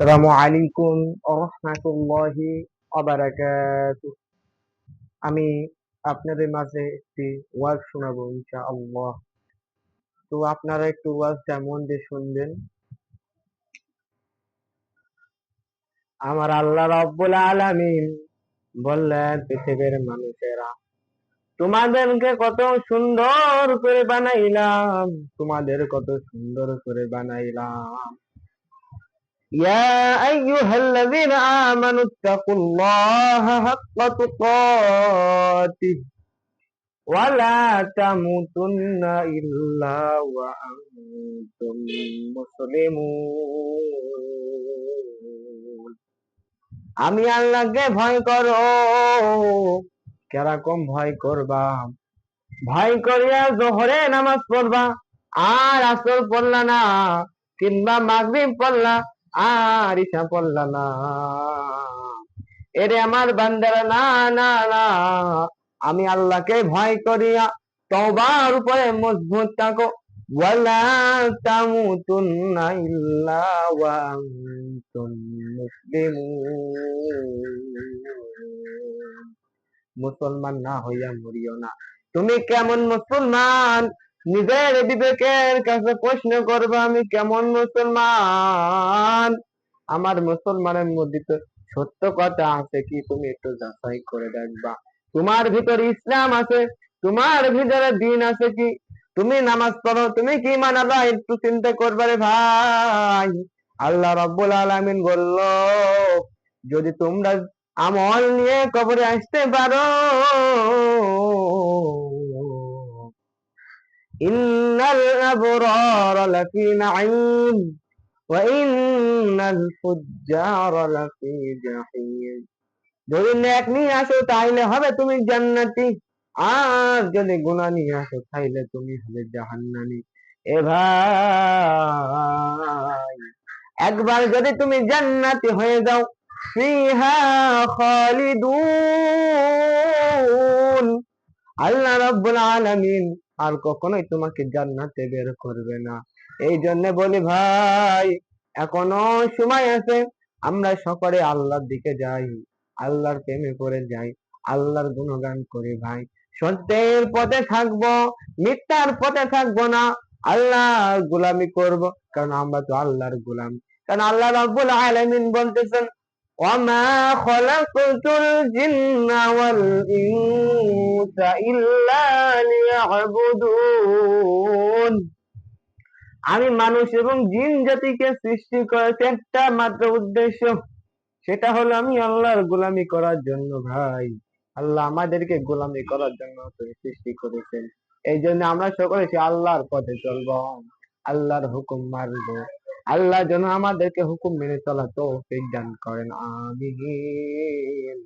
আসসালামু আলাইকুম ওয়া রাহমাতুল্লাহি ওয়া বারাকাতুহু। আমি আপনাদের মাঝে একটি ওয়াজ শোনাবো ইনশাআল্লাহ। তো আপনারা একটু ওয়াজটা মন দিয়ে শুনবেন। আমার আল্লাহ রাব্বুল আলামিন বললেন, পৃথিবীর মানুষেরা, তোমাদেরকে কত সুন্দর করে বানাইলাম, তোমাদের কত সুন্দর করে বানাইলাম। يا أيها الذين آمنوا اتقوا الله حق تقاته ولا تموتن إلا وأنتم مسلمون। আমি আল্লাহকে ভয় করো। কেরকম ভয় করবা? ভয় করিয়া জোহরে নামাজ পড়বা, আর আসর পড়লা না, কিংবা মাগরিব পড়লা আর ইশা পড়লা না। এরে আমার বান্দারা, না না না, আমি আল্লাহকে ভয় করিয়া তওবার উপরে মজবুত থাকো। ওয়ালা তামুতুন্না ইল্লা ওয়া আনতুম মুসলিমুন। মুসলমান না হইয়া মরিও না। তুমি কেমন মুসলমান? নিজের বিবেকের কাছে প্রশ্ন করবে, আমি কেমন মুসলমান? আমার মুসলমানের মধ্যে তো সত্য কথা আছে কি? তুমি একটু যাচাই করে দেখবা। তোমার ভিতরে ইসলাম আছে, তোমার ভিতরে দিন আছে কি? তুমি নামাজ পড়ো, তুমি কি মানাবা? একটু চিন্তা করবা রে ভাই। আল্লাহ রাব্বুল আলামিন বলল, যদি তোমরা আমল নিয়ে কবরে আসতে পারো, ইন্নাল আবরারা লাফি নাঈম ওয়া ইন্নাল ফুজ্জারা লাফি জাহিম। যদি নেক নিয়ে আসো তাইলে হবে তুমি জান্নাতি, আর যদি গুনাহ নিয়ে আসো তাইলে তুমি হবে জাহান্নামী। এ ভাই, একবার যদি তুমি জান্নাতি হয়ে যাও, ফিহা খালিদুন, আল্লাহ রাব্বুল আলামিন আর কখনোই তোমাকে জান্নাতে বের করবে না। এই জন্য বলি ভাই, এখনো সময় আছে, আমরা সকলে আল্লাহর দিকে যাই, আল্লাহর প্রেমে পড়ে যাই, আল্লাহর গুণগান করি ভাই। সত্যের পথে থাকবো, মিথ্যার পথে থাকবো না। আল্লাহর গোলামি করব, কারণ আমরা তো আল্লাহর গোলাম। কারণ আল্লাহ রাব্বুল আলামিন বলতেছেন, ওয়ামা খলাকতুল জিন্না ওয়াল ইনসা ইল্লা লিয়াবুদুন। আমি মানুষ এবং জিন জাতিকে সৃষ্টি করেছি একটা মাত্র উদ্দেশ্য, সেটা হলো আমি আল্লাহর গোলামি করার জন্য ভাই। আল্লাহ আমাদেরকে গোলামি করার জন্য সৃষ্টি করেছেন। এই জন্য আমরা সকলে আল্লাহর পথে চলবো, আল্লাহর হুকুম মানবো। আল্লাহ যেন আমাদেরকে হুকুম মেনে চলা তৌফিক দান করেন, আমিন।